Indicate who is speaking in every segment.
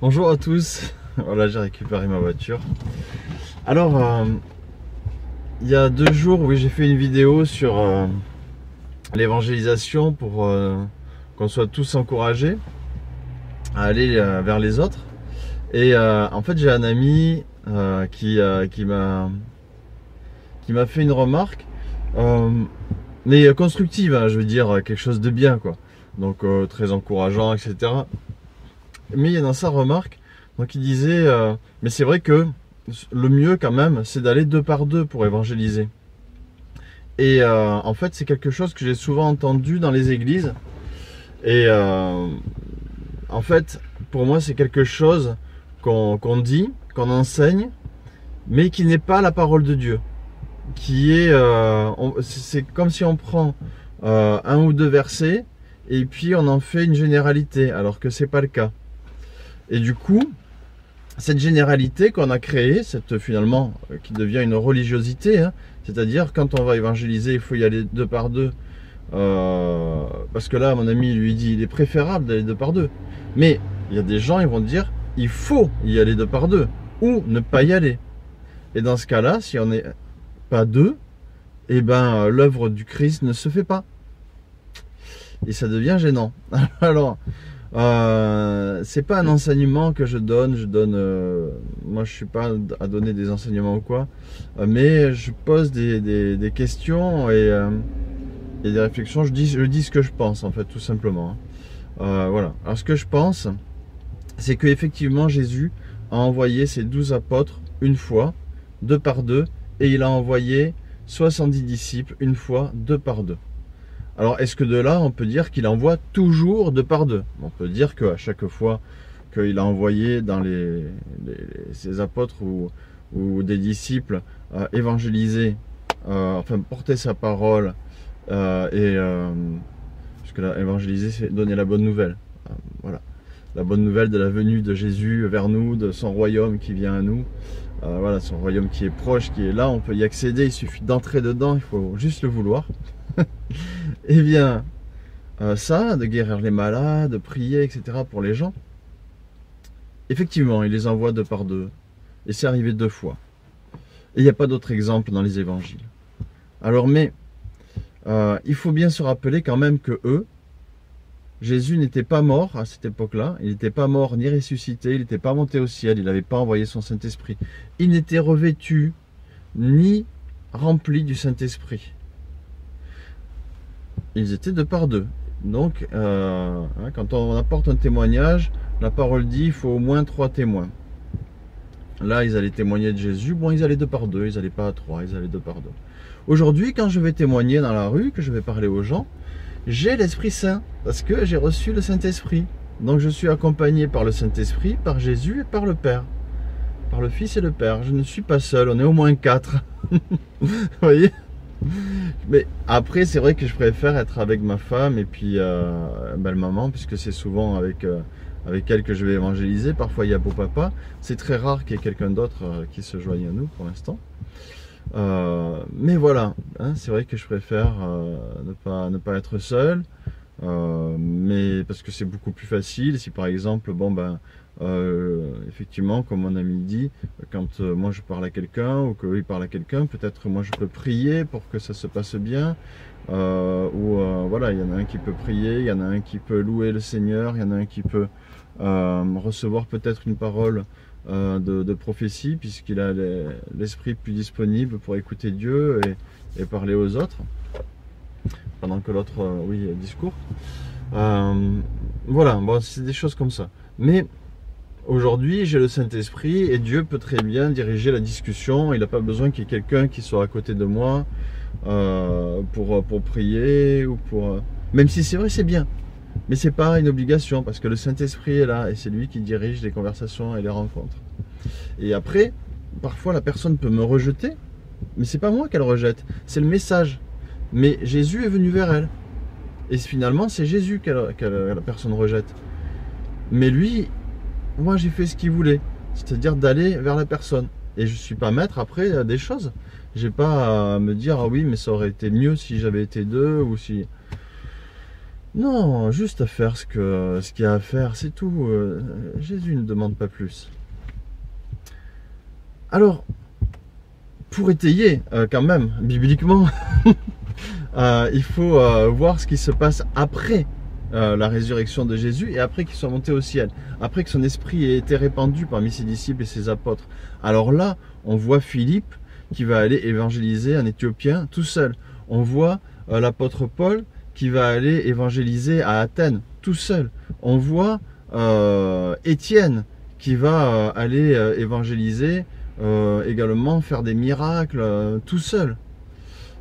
Speaker 1: Bonjour à tous. Voilà, j'ai récupéré ma voiture. Alors, il y a 2 jours, oui, j'ai fait une vidéo sur l'évangélisation pour qu'on soit tous encouragés à aller vers les autres. Et en fait, j'ai un ami qui m'a fait une remarque, mais constructive, hein, je veux dire quelque chose de bien, quoi. Donc très encourageant, etc. Mais dans sa remarque, donc il disait, mais c'est vrai que le mieux quand même, c'est d'aller 2 par 2 pour évangéliser. Et en fait, c'est quelque chose que j'ai souvent entendu dans les églises. Et en fait, pour moi, c'est quelque chose qu'on dit, qu'on enseigne, mais qui n'est pas la parole de Dieu. Qui est, c'est comme si on prend 1 ou 2 versets et puis on en fait une généralité, alors que c'est pas le cas. Et du coup, cette généralité qu'on a créée, finalement, qui devient une religiosité, hein, c'est-à-dire quand on va évangéliser, il faut y aller 2 par 2, parce que là, mon ami lui dit, il est préférable d'aller 2 par 2. Mais il y a des gens, ils vont dire, il faut y aller 2 par 2, ou ne pas y aller. Et dans ce cas-là, si on n'est pas 2, eh ben, l'œuvre du Christ ne se fait pas. Et ça devient gênant. Alors, c'est pas un enseignement que je donne, moi je suis pas à donner des enseignements ou quoi, mais je pose des questions et des réflexions, je dis ce que je pense en fait, tout simplement. Voilà, alors ce que je pense, c'est que effectivement Jésus a envoyé ses 12 apôtres une fois, 2 par 2, et il a envoyé 70 disciples une fois, 2 par 2. Alors, est-ce que de là, on peut dire qu'il envoie toujours 2 par 2? On peut dire qu'à chaque fois qu'il a envoyé dans ses apôtres ou des disciples évangéliser, enfin porter sa parole, parce que là, évangéliser, c'est donner la bonne nouvelle. Voilà, la bonne nouvelle de la venue de Jésus vers nous, de son royaume qui vient à nous. Voilà, son royaume qui est proche, qui est là, on peut y accéder, il suffit d'entrer dedans, il faut juste le vouloir. Eh bien, ça, de guérir les malades, de prier, etc. pour les gens, effectivement, il les envoie 2 par 2. Et c'est arrivé 2 fois. Et il n'y a pas d'autre exemple dans les évangiles. Alors, mais, il faut bien se rappeler quand même que eux, Jésus n'était pas mort à cette époque-là, il n'était pas mort ni ressuscité, il n'était pas monté au ciel, il n'avait pas envoyé son Saint-Esprit. Il n'était revêtu ni rempli du Saint-Esprit. Ils étaient 2 par 2. Donc, quand on apporte un témoignage, la parole dit il faut au moins 3 témoins. Là, ils allaient témoigner de Jésus. Bon, ils allaient 2 par 2, ils n'allaient pas à 3, ils allaient 2 par 2. Aujourd'hui, quand je vais témoigner dans la rue, que je vais parler aux gens, j'ai l'Esprit Saint, parce que j'ai reçu le Saint-Esprit. Donc, je suis accompagné par le Saint-Esprit, par Jésus et par le Père. Par le Fils et le Père. Je ne suis pas seul, on est au moins 4. Vous voyez ? Mais après, c'est vrai que je préfère être avec ma femme et puis belle maman, puisque c'est souvent avec elle que je vais évangéliser. Parfois, il y a beau papa. C'est très rare qu'il y ait quelqu'un d'autre qui se joigne à nous pour l'instant. Mais voilà, hein, c'est vrai que je préfère ne pas être seul, mais parce que c'est beaucoup plus facile. Si par exemple, bon ben, effectivement, comme mon ami dit, quand moi je parle à quelqu'un ou qu'il parle à quelqu'un, peut-être moi je peux prier pour que ça se passe bien, voilà, il y en a un qui peut prier, il y en a un qui peut louer le Seigneur, il y en a un qui peut recevoir peut-être une parole de prophétie, puisqu'il a l'esprit plus disponible pour écouter Dieu et parler aux autres, pendant que l'autre, oui, discours. Voilà, bon, c'est des choses comme ça. Mais aujourd'hui, j'ai le Saint-Esprit et Dieu peut très bien diriger la discussion. Il n'a pas besoin qu'il y ait quelqu'un qui soit à côté de moi pour prier ou pour... Même si c'est vrai, c'est bien. Mais c'est pas une obligation parce que le Saint-Esprit est là et c'est lui qui dirige les conversations et les rencontres. Et après, parfois la personne peut me rejeter, mais c'est pas moi qu'elle rejette, c'est le message. Mais Jésus est venu vers elle. Et finalement, c'est Jésus que la personne rejette. Mais lui, moi j'ai fait ce qu'il voulait, c'est-à-dire d'aller vers la personne. Et je suis pas maître après des choses. J'ai pas à me dire ah oui mais ça aurait été mieux si j'avais été 2 ou si... Non, juste à faire ce qu'il y a à faire, c'est tout. Jésus ne demande pas plus. Alors, pour étayer, quand même, bibliquement, il faut voir ce qui se passe après la résurrection de Jésus et après qu'il soit monté au ciel, après que son esprit ait été répandu parmi ses disciples et ses apôtres. Alors là, on voit Philippe qui va aller évangéliser un Éthiopien tout seul. On voit l'apôtre Paul qui va aller évangéliser à Athènes tout seul. On voit Étienne qui va aller évangéliser, également faire des miracles tout seul.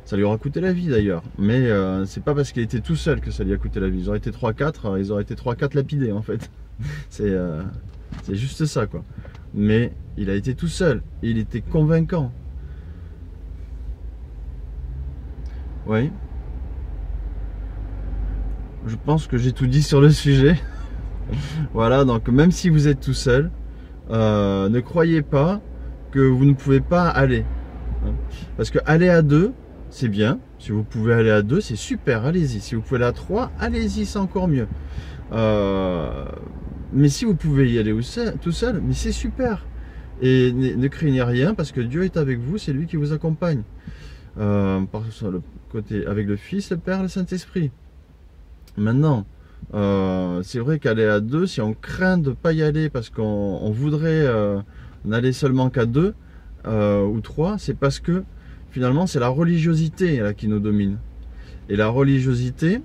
Speaker 1: Ça lui aura coûté la vie d'ailleurs, mais c'est pas parce qu'il était tout seul que ça lui a coûté la vie. Ils auraient été 3-4, ils auraient été 3-4 lapidés en fait. C'est juste ça quoi. Mais il a été tout seul, et il était convaincant. Oui. Je pense que j'ai tout dit sur le sujet. Voilà, donc même si vous êtes tout seul, ne croyez pas que vous ne pouvez pas aller. Parce que aller à deux, c'est bien. Si vous pouvez aller à deux, c'est super, allez-y. Si vous pouvez aller à trois, allez-y, c'est encore mieux. Mais si vous pouvez y aller tout seul, mais c'est super. Et ne craignez rien parce que Dieu est avec vous, c'est lui qui vous accompagne. Sur le côté avec le Fils, le Père, le Saint-Esprit. Maintenant, c'est vrai qu'aller à deux, si on craint de ne pas y aller parce qu'on voudrait n'aller seulement qu'à deux ou trois, c'est parce que finalement c'est la religiosité là, qui nous domine. Et la religiosité,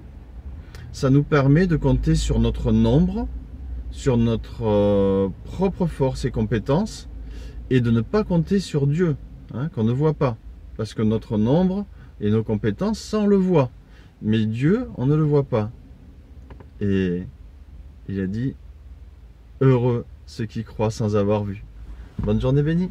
Speaker 1: ça nous permet de compter sur notre nombre, sur notre propre force et compétences, et de ne pas compter sur Dieu, hein, qu'on ne voit pas. Parce que notre nombre et nos compétences, ça on le voit. Mais Dieu, on ne le voit pas. Et il a dit, heureux ceux qui croient sans avoir vu. Bonne journée bénie.